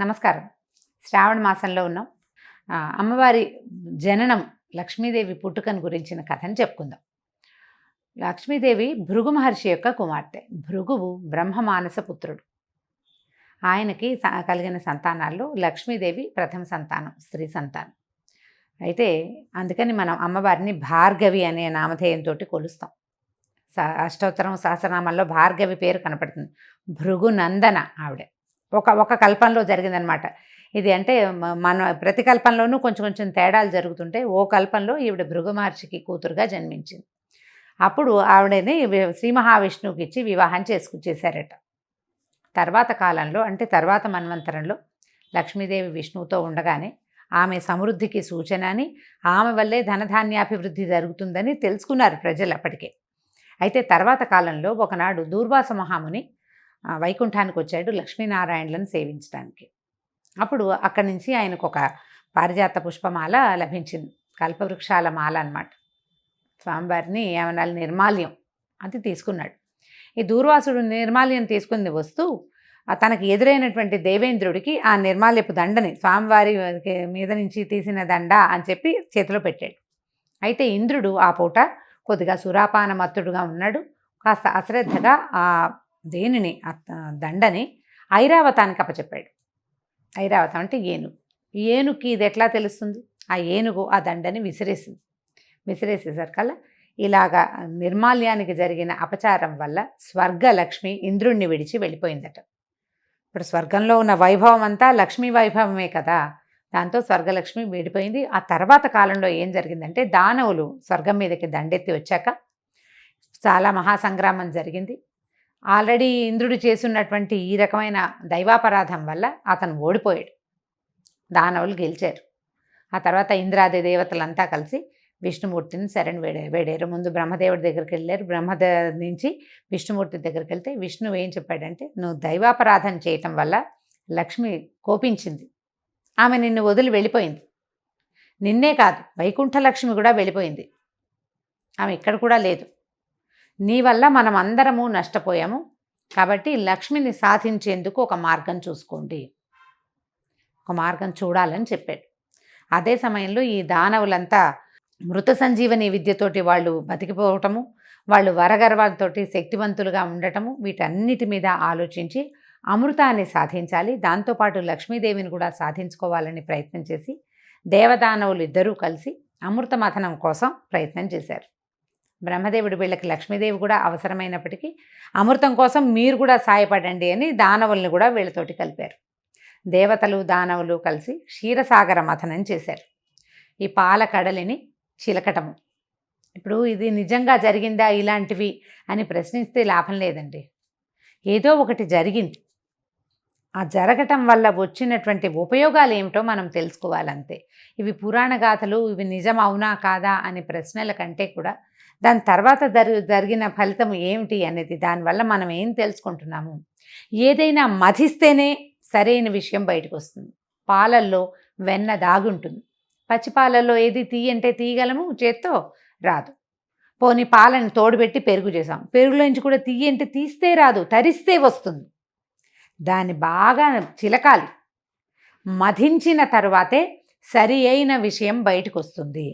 నమస్కారం. శ్రావణ మాసంలో ఉన్నాం. అమ్మవారి జననం, లక్ష్మీదేవి పుట్టుకను గురించిన కథను చెప్పుకుందాం. లక్ష్మీదేవి భృగు మహర్షి యొక్క కుమార్తె. భృగువు బ్రహ్మమానస పుత్రుడు. ఆయనకి కలిగిన సంతానాల్లో లక్ష్మీదేవి ప్రథమ సంతానం, స్త్రీ సంతానం. అయితే అందుకని మనం అమ్మవారిని భార్గవి అనే నామధేయంతో కొలుస్తాం. అష్టోత్తరం సహస్రనామాల్లో భార్గవి పేరు కనపడుతుంది. భృగునందన ఆవిడ. ఒక కల్పంలో జరిగిందనమాట ఇది. అంటే మన ప్రతి కల్పంలోనూ కొంచెం కొంచెం తేడాలు జరుగుతుంటే ఓ కల్పంలో ఈవిడ భృగు మహర్షికి కూతురుగా జన్మించింది. అప్పుడు ఆవిడని శ్రీ మహావిష్ణువుకి ఇచ్చి వివాహం చేశారట. తర్వాత కాలంలో, అంటే తర్వాత మన్వంతరంలో లక్ష్మీదేవి విష్ణువుతో ఉండగానే ఆమె సమృద్ధికి సూచన అని, ఆమె వల్లే ధనధాన్యాభివృద్ధి జరుగుతుందని తెలుసుకున్నారు ప్రజలు అప్పటికే. అయితే తర్వాత కాలంలో ఒకనాడు దూర్వాస మహాముని వైకుంఠానికి వచ్చాడు లక్ష్మీనారాయణలను సేవించడానికి. అప్పుడు అక్కడి నుంచి ఆయనకు ఒక పారిజాత పుష్పమాల లభించింది, కల్పవృక్షాల మాల అన్నమాట. స్వామివారిని ఏమనాలి, నిర్మాల్యం అది తీసుకున్నాడు. ఈ దూర్వాసుడు నిర్మాల్యం తీసుకుని వస్తూ తనకి ఎదురైనటువంటి దేవేంద్రుడికి ఆ నిర్మాల్యపు దండని, స్వామివారి మీద నుంచి తీసిన దండ అని చెప్పి చేతిలో పెట్టాడు. అయితే ఇంద్రుడు ఆ పూట కొద్దిగా సురాపాన మత్తుడుగా ఉన్నాడు. కాస్త అశ్రద్ధగా ఆ దేనిని, దండని ఐరావతానికి అప్పచెప్పాడు. ఐరావతం అంటే ఏనుగు. ఏనుగుకి ఇది ఎట్లా తెలుస్తుంది? ఆ ఏనుగు ఆ దండని విసిరేసేసరికల్లా ఇలాగా నిర్మాల్యానికి జరిగిన అపచారం వల్ల స్వర్గలక్ష్మి ఇంద్రుణ్ణి విడిచి వెళ్ళిపోయిందట. ఇప్పుడు స్వర్గంలో ఉన్న వైభవం అంతా లక్ష్మీ వైభవమే కదా, దాంతో స్వర్గలక్ష్మి విడిపోయింది. ఆ తర్వాత కాలంలో ఏం జరిగిందంటే, దానవులు స్వర్గం మీదకి దండెత్తి వచ్చాక చాలా మహాసంగ్రామం జరిగింది. ఆల్రెడీ ఇంద్రుడు చేస్తున్నటువంటి ఈ రకమైన దైవాపరాధం వల్ల అతను ఓడిపోయాడు. దానవులు గెలిచారు. ఆ తర్వాత ఇంద్రాది దేవతలంతా కలిసి విష్ణుమూర్తిని శరణు వేడారు. ముందు బ్రహ్మదేవుడి దగ్గరికి వెళ్ళారు. నుంచి విష్ణుమూర్తి దగ్గరికి వెళ్తే విష్ణువు ఏం చెప్పాడంటే, నువ్వు దైవాపరాధం చేయటం వల్ల లక్ష్మి కోపించింది, ఆమె నిన్ను వదిలి వెళ్ళిపోయింది. నిన్నే కాదు, వైకుంఠ లక్ష్మి కూడా వెళ్ళిపోయింది, ఆమె ఇక్కడ కూడా లేదు. నీ వల్ల మనం అందరము నష్టపోయాము. కాబట్టి లక్ష్మిని సాధించేందుకు ఒక మార్గం చూసుకోండి, ఒక మార్గం చూడాలని చెప్పాడు. అదే సమయంలో ఈ దానవులంతా మృత సంజీవని విద్యతోటి వాళ్ళు బతికిపోవటము, వాళ్ళు వరగర్వాలతోటి శక్తివంతులుగా ఉండటము, వీటన్నిటి మీద ఆలోచించి అమృతాన్ని సాధించాలి, దాంతోపాటు లక్ష్మీదేవిని కూడా సాధించుకోవాలని ప్రయత్నం చేసి దేవదానవులు ఇద్దరూ కలిసి అమృత మథనం కోసం ప్రయత్నం చేశారు. బ్రహ్మదేవుడి వీళ్ళకి లక్ష్మీదేవి కూడా అవసరమైనప్పటికీ అమృతం కోసం మీరు కూడా సాయపడండి అని దానవుల్ని కూడా వీళ్ళతోటి కలిపారు. దేవతలు దానవులు కలిసి క్షీరసాగర మథనం చేశారు. ఈ పాల కడలిని చిలకటము. ఇప్పుడు ఇది నిజంగా జరిగిందా ఇలాంటివి అని ప్రశ్నిస్తే లాభం లేదండి. ఏదో ఒకటి జరిగింది. ఆ జరగటం వల్ల వచ్చినటువంటి ఉపయోగాలు ఏమిటో మనం తెలుసుకోవాలంతే. ఇవి పురాణ గాథలు, ఇవి నిజం అవునా కాదా అనే ప్రశ్నల కంటే కూడా దాని తర్వాత జరిగిన ఫలితం ఏమిటి అనేది, దానివల్ల మనం ఏం తెలుసుకుంటున్నాము. ఏదైనా మధిస్తేనే సరైన విషయం బయటకు వస్తుంది. పాలల్లో వెన్న దాగుంటుంది. పచ్చిపాలల్లో ఏది తీయంటే తీయగలము, చేత్తో రాదు. పోనీ పాలను తోడుపెట్టి పెరుగు చేసాం, పెరుగులోంచి కూడా తీయంటే తీస్తే రాదు, తరిస్తే వస్తుంది. దాన్ని బాగా చిలకాలి, మధించిన తరువాతే సరి అయిన విషయం బయటకు వస్తుంది.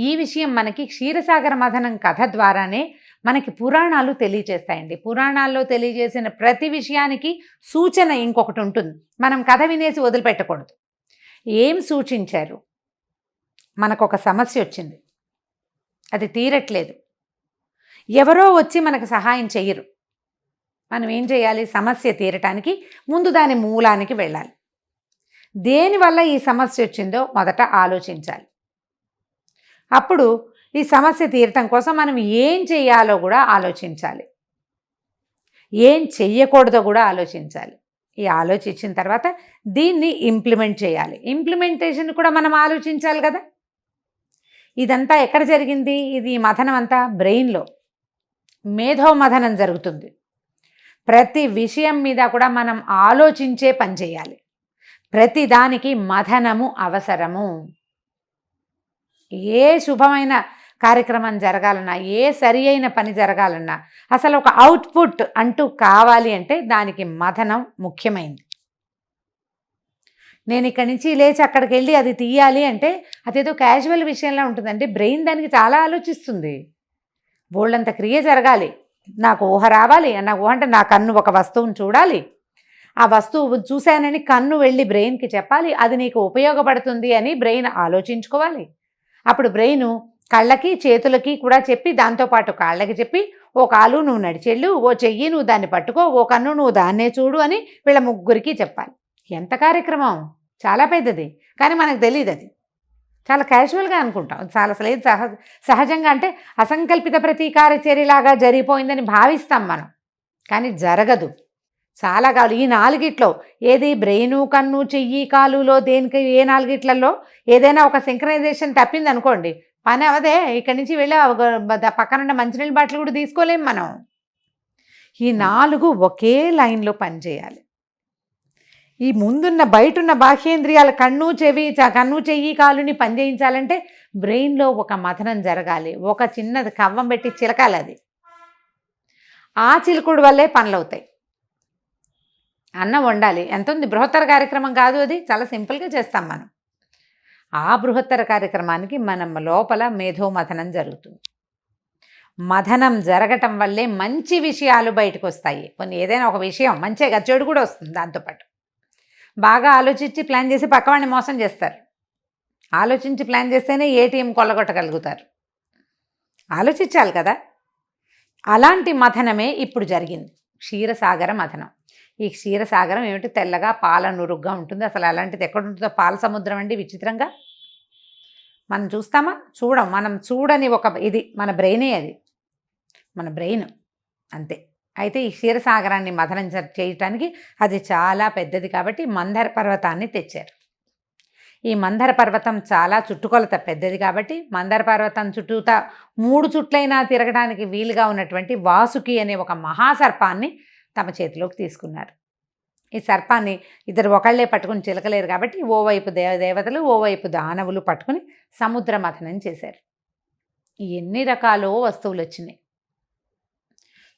ఈ విషయం మనకి క్షీరసాగర మథనం కథ ద్వారానే మనకి పురాణాలు తెలియజేస్తాయండి. పురాణాల్లో తెలియజేసిన ప్రతి విషయానికి సూచన ఇంకొకటి ఉంటుంది. మనం కథ వినేసి వదిలిపెట్టకూడదు. ఏం సూచించారు? మనకు ఒక సమస్య వచ్చింది, అది తీరట్లేదు, ఎవరో వచ్చి మనకు సహాయం చెయ్యరు. మనం ఏం చేయాలి? సమస్య తీరటానికి ముందు దాని మూలానికి వెళ్ళాలి. దేనివల్ల ఈ సమస్య వచ్చిందో మొదట ఆలోచించాలి. అప్పుడు ఈ సమస్య తీరటం కోసం మనం ఏం చేయాలో కూడా ఆలోచించాలి, ఏం చెయ్యకూడదో కూడా ఆలోచించాలి. ఈ ఆలోచించిన తర్వాత దీన్ని ఇంప్లిమెంట్ చేయాలి. ఇంప్లిమెంటేషన్ కూడా మనం ఆలోచించాలి కదా. ఇదంతా ఎక్కడ జరిగింది? ఇది మథనం అంతా బ్రెయిన్లో, మేధో మథనం జరుగుతుంది. ప్రతి విషయం మీద కూడా మనం ఆలోచించే పని చేయాలి. ప్రతి దానికి మథనము అవసరము. ఏ శుభమైన కార్యక్రమం జరగాలన్నా, ఏ సరి అయిన పని జరగాలన్నా, అసలు ఒక అవుట్పుట్ అంటూ కావాలి అంటే దానికి మథనం ముఖ్యమైనది. నేను ఇక్కడి నుంచి లేచి అక్కడికి వెళ్ళి అది తీయాలి అంటే అదేదో క్యాజువల్ విషయంలో ఉంటుందంటే బ్రెయిన్ దానికి చాలా ఆలోచిస్తుంది. బోల్డంత క్రియ జరగాలి, నాకు ఊహ రావాలి. నాకు ఊహ అంటే నా కన్ను ఒక వస్తువుని చూడాలి, ఆ వస్తువు చూశానని కన్ను వెళ్ళి బ్రెయిన్కి చెప్పాలి, అది నీకు ఉపయోగపడుతుంది అని బ్రెయిన్ ఆలోచించుకోవాలి. అప్పుడు బ్రెయిన్ కళ్ళకి చేతులకి కూడా చెప్పి, దాంతోపాటు కాళ్ళకి చెప్పి, ఓ కాలు నువ్వు నడిచెళ్ళు, ఓ చెయ్యి నువ్వు దాన్ని పట్టుకో, ఓ కన్ను నువ్వు దాన్నే చూడు అని వీళ్ళ ముగ్గురికి చెప్పాలి. ఎంత కార్యక్రమం, చాలా పెద్దది. కానీ మనకు తెలియదు, అది చాలా క్యాజువల్గా అనుకుంటాం. చాలా అసలు ఏది సహజంగా అంటే అసంకల్పిత ప్రతీకార చర్యలాగా జరిగిపోయిందని భావిస్తాం మనం, కానీ జరగదు. చాలా కాదు. ఈ 4గిట్లో ఏది బ్రెయిను, కన్ను, చెయ్యి, కాలులో దేనికి ఏ 4గిట్లలో ఏదైనా ఒక సింక్రనైజేషన్ తప్పింది అనుకోండి, పని అవదే. ఇక్కడి నుంచి వెళ్ళి పక్కనున్న మంచినీళ్ళ బాటిల్ కూడా తీసుకోలేం మనం. ఈ 4 ఒకే లైన్లో పనిచేయాలి. ఈ ముందున్న బయటున్న బాహ్యేంద్రియాల కన్ను చెయ్యి కాలుని పనిచేయించాలంటే బ్రెయిన్లో ఒక మథనం జరగాలి. ఒక చిన్నది కవ్వం పెట్టి చిలకాలి, అది ఆ చిలుకుడు వల్లే పనులు అవుతాయి. అన్నం వండాలి, ఎంత ఉంది, బృహత్తర కార్యక్రమం కాదు, అది చాలా సింపుల్గా చేస్తాం మనం. ఆ బృహత్తర కార్యక్రమానికి మనం లోపల మేధోమథనం జరుగుతుంది. మథనం జరగటం వల్లే మంచి విషయాలు బయటకు వస్తాయి. కొన్ని ఏదైనా ఒక విషయం మంచిగా చెడు కూడా వస్తుంది దాంతోపాటు. బాగా ఆలోచించి ప్లాన్ చేసి పక్కవాడిని మోసం చేస్తారు. ఆలోచించి ప్లాన్ చేస్తేనే ఏటీఎం కొల్లగొట్టగలుగుతారు. ఆలోచించాలి కదా. అలాంటి మథనమే ఇప్పుడు జరిగింది, క్షీరసాగర మథనం. ఈ క్షీరసాగరం ఏమిటి, తెల్లగా పాల నురుగ్గా ఉంటుంది. అసలు అలాంటిది ఎక్కడ ఉంటుందో, పాల సముద్రం అండి, విచిత్రంగా మనం చూస్తామా, చూడం. మనం చూడని ఒక ఇది మన బ్రెయినే, అది మన బ్రెయిన్ అంతే. అయితే ఈ క్షీరసాగరాన్ని మథనం చేయటానికి అది చాలా పెద్దది కాబట్టి మందర పర్వతాన్ని తెచ్చారు. ఈ మందర పర్వతం చాలా చుట్టుకొలత పెద్దది కాబట్టి మందర పర్వతం చుట్టూతా 3 చుట్లైనా తిరగడానికి వీలుగా ఉన్నటువంటి వాసుకి అనే ఒక మహాసర్పాన్ని తమ చేతిలోకి తీసుకున్నారు. ఈ సర్పాన్ని ఇద్దరు ఒకళ్లే పట్టుకుని చిలకలేరు కాబట్టి ఓవైపు దేవతలు, ఓవైపు దానవులు పట్టుకుని సముద్ర మథనం చేశారు. ఎన్ని రకాలో వస్తువులు వచ్చినాయి.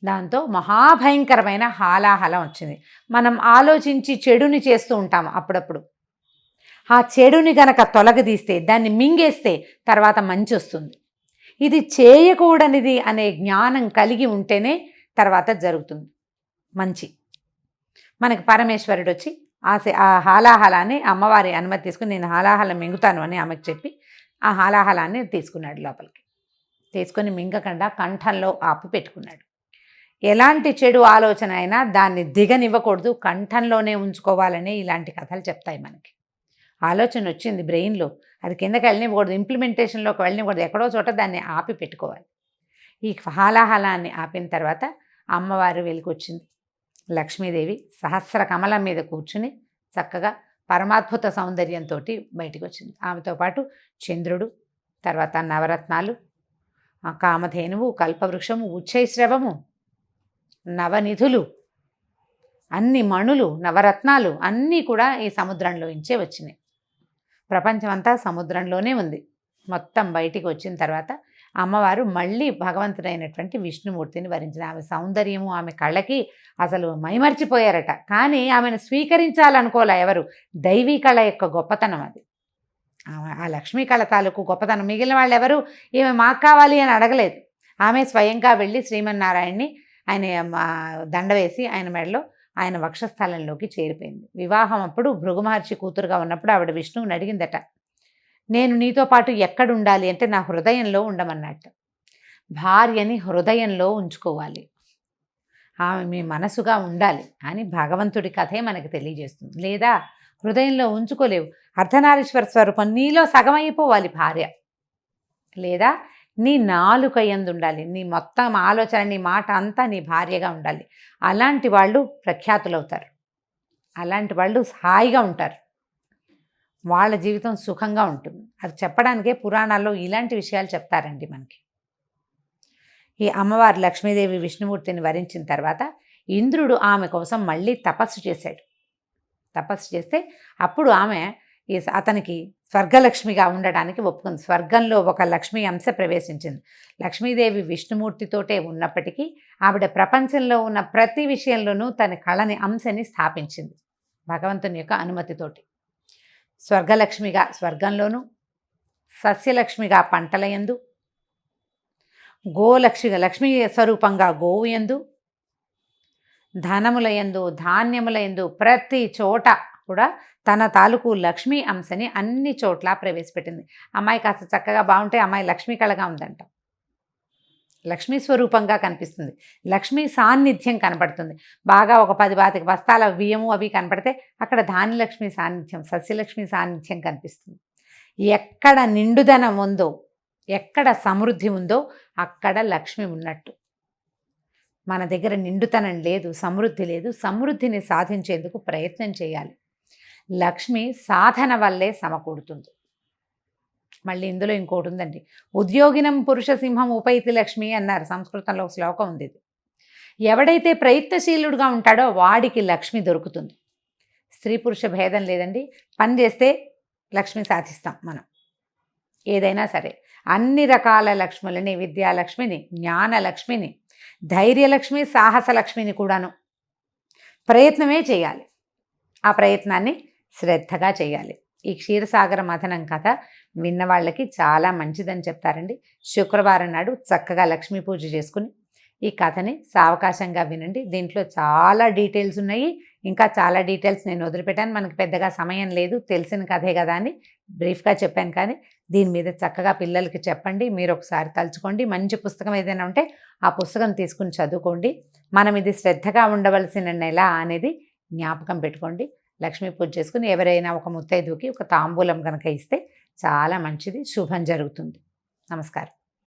దాంతో మహాభయంకరమైన హాలాహలం వచ్చింది. మనం ఆలోచించి చెడుని చేస్తూ ఉంటాము అప్పుడప్పుడు. ఆ చెడుని గనక తొలగదీస్తే, దాన్ని మింగేస్తే తర్వాత మంచి వస్తుంది. ఇది చేయకూడనిది అనే జ్ఞానం కలిగి ఉంటేనే తర్వాత జరుగుతుంది మంచి. మనకి పరమేశ్వరుడు వచ్చి ఆ హాలాహలాన్ని అమ్మవారి అనుమతి తీసుకుని, నేను హాలాహలం మింగుతాను అని ఆమెకు చెప్పి ఆ హాలాహలాన్ని తీసుకున్నాడు లోపలికి. తీసుకొని మింగకుండా కంఠంలో ఆపు పెట్టుకున్నాడు. ఎలాంటి చెడు ఆలోచన అయినా దాన్ని దిగనివ్వకూడదు, కంఠంలోనే ఉంచుకోవాలని ఇలాంటి కథలు చెప్తాయి మనకి. ఆలోచన వచ్చింది బ్రెయిన్లో, అది కిందకి వెళ్ళనివ్వకూడదు, ఇంప్లిమెంటేషన్లోకి వెళ్ళనివ్వకూడదు, ఎక్కడో చోట దాన్ని ఆపి పెట్టుకోవాలి. ఈ హాలాహలాన్ని ఆపిన తర్వాత అమ్మవారు వెలికొచ్చింది. లక్ష్మీదేవి సహస్ర కమలం మీద కూర్చుని చక్కగా పరమాద్భుత సౌందర్యంతో బయటికి వచ్చింది. ఆమెతో పాటు చంద్రుడు, తర్వాత నవరత్నాలు, కామధేనువు, కల్పవృక్షము, ఉచ్చైశ్రవము, నవనిధులు, అన్ని మణులు, నవరత్నాలు అన్నీ కూడా ఈ సముద్రంలో నుంచే వచ్చినాయి. ప్రపంచమంతా సముద్రంలోనే ఉంది. మొత్తం బయటికి వచ్చిన తర్వాత అమ్మవారు మళ్ళీ భగవంతుడైనటువంటి విష్ణుమూర్తిని వరించింది. ఆమె సౌందర్యము, ఆమె కళ్ళకి అసలు మైమర్చిపోయారట. కానీ ఆమెను స్వీకరించాలనుకోలే ఎవరు. దైవీ కళ యొక్క గొప్పతనం అది. ఆ లక్ష్మీ కళ తాలూకు గొప్పతనం. మిగిలిన వాళ్ళు ఎవరు ఈమె మాకు కావాలి అని అడగలేదు. ఆమె స్వయంగా వెళ్ళి శ్రీమన్నారాయణ్ణి ఆయన దండ వేసి ఆయన మెడలో, ఆయన వక్షస్థలంలోకి చేరిపోయింది. వివాహం అప్పుడు భృగు మహర్షి కూతురుగా ఉన్నప్పుడు ఆవిడ విష్ణువుని అడిగిందట, నేను నీతో పాటు ఎక్కడుండాలి అంటే నా హృదయంలో ఉండమన్నట్టు. భార్యని హృదయంలో ఉంచుకోవాలి, ఆమె మీ మనసుగా ఉండాలి అని భగవంతుడి కథే మనకు తెలియజేస్తుంది. లేదా హృదయంలో ఉంచుకోలేవు, అర్ధనారీశ్వర స్వరూపం నీలో సగం అయిపోవాలి భార్య. లేదా నీ నాలుక యందు ఉండాలి, నీ మొత్తం ఆలోచన, నీ మాట అంతా నీ భార్యగా ఉండాలి. అలాంటి వాళ్ళు ప్రఖ్యాతులవుతారు, అలాంటి వాళ్ళు హాయిగా ఉంటారు, వాళ్ళ జీవితం సుఖంగా ఉంటుంది. అది చెప్పడానికే పురాణాల్లో ఇలాంటి విషయాలు చెప్తారండి మనకి. ఈ అమ్మవారు లక్ష్మీదేవి విష్ణుమూర్తిని వరించిన తర్వాత ఇంద్రుడు ఆమె కోసం మళ్ళీ తపస్సు చేశాడు. తపస్సు చేస్తే అప్పుడు ఆమె అతనికి స్వర్గలక్ష్మిగా ఉండడానికి ఒప్పుకుంది. స్వర్గంలో ఒక లక్ష్మీ అంశ ప్రవేశించింది. లక్ష్మీదేవి విష్ణుమూర్తితోటే ఉన్నప్పటికీ ఆవిడ ప్రపంచంలో ఉన్న ప్రతి విషయంలోనూ తన కళని, అంశని స్థాపించింది భగవంతుని యొక్క అనుమతితోటి. స్వర్గలక్ష్మిగా స్వర్గంలోను, సస్యలక్ష్మిగా పంటల యందు, లక్ష్మీ స్వరూపంగా గోవు యందు, ధనముల యందు, ధాన్యముల యందు, ప్రతి చోట కూడా తన తాలూకు లక్ష్మీ అంశని అన్ని చోట్ల ప్రవేశపెట్టింది. అమ్మాయి కాస్త చక్కగా బాగుంటే అమ్మాయి లక్ష్మీ కళగా ఉందంట. లక్ష్మీ స్వరూపంగా కనిపిస్తుంది, లక్ష్మీ సాన్నిధ్యం కనపడుతుంది. బాగా ఒక 10 బస్తాల బియ్యము అవి కనపడితే అక్కడ ధాన్యలక్ష్మి సాన్నిధ్యం, సస్యలక్ష్మి సాన్నిధ్యం కనిపిస్తుంది. ఎక్కడ నిండుదనం ఉందో, ఎక్కడ సమృద్ధి ఉందో అక్కడ లక్ష్మి ఉన్నట్టు. మన దగ్గర నిండుతనం లేదు, సమృద్ధి లేదు. సమృద్ధిని సాధించేందుకు ప్రయత్నం చేయాలి. లక్ష్మి సాధన వల్లే సమకూడుతుంది. మళ్ళీ ఇందులో ఇంకోటి ఉందండి, ఉద్యోగినం పురుష సింహం ఉపైతి లక్ష్మి అన్నారు. సంస్కృతంలో శ్లోకం ఉంది. ఇది ఎవడైతే ప్రయత్నశీలుడుగా ఉంటాడో వాడికి లక్ష్మి దొరుకుతుంది. స్త్రీ పురుష భేదం లేదండి. పని చేస్తే లక్ష్మి సాధిస్తాం మనం. ఏదైనా సరే అన్ని రకాల లక్ష్ములని, విద్యాలక్ష్మిని, జ్ఞానలక్ష్మిని, ధైర్యలక్ష్మి, సాహసలక్ష్మిని కూడాను ప్రయత్నమే చేయాలి. ఆ ప్రయత్నాన్ని శ్రద్ధగా చేయాలి. ఈ క్షీరసాగర మథనం కథ విన్న వాళ్ళకి చాలా మంచిదని చెప్తారండి. శుక్రవారం నాడు చక్కగా లక్ష్మీ పూజ చేసుకుని ఈ కథని సావకాశంగా వినండి. దీంట్లో చాలా డీటెయిల్స్ ఉన్నాయి. ఇంకా చాలా డీటెయిల్స్ నేను వదిలిపెట్టాను. మనకి పెద్దగా సమయం లేదు, తెలిసిన కథే కదా అని బ్రీఫ్గా చెప్పాను. కానీ దీని మీద చక్కగా పిల్లలకి చెప్పండి. మీరు ఒకసారి తలుచుకోండి. మంచి పుస్తకం ఏదైనా ఉంటే ఆ పుస్తకం తీసుకుని చదువుకోండి. మనం ఇది శ్రద్ధగా ఉండవలసిన నెల అనేది జ్ఞాపకం పెట్టుకోండి. లక్ష్మీ పూజ చేసుకుని ఎవరైనా ఒక ముత్తైదుకి ఒక తాంబూలం కనుక ఇస్తే చాలా మంచిది, శుభం జరుగుతుంది. నమస్కారం.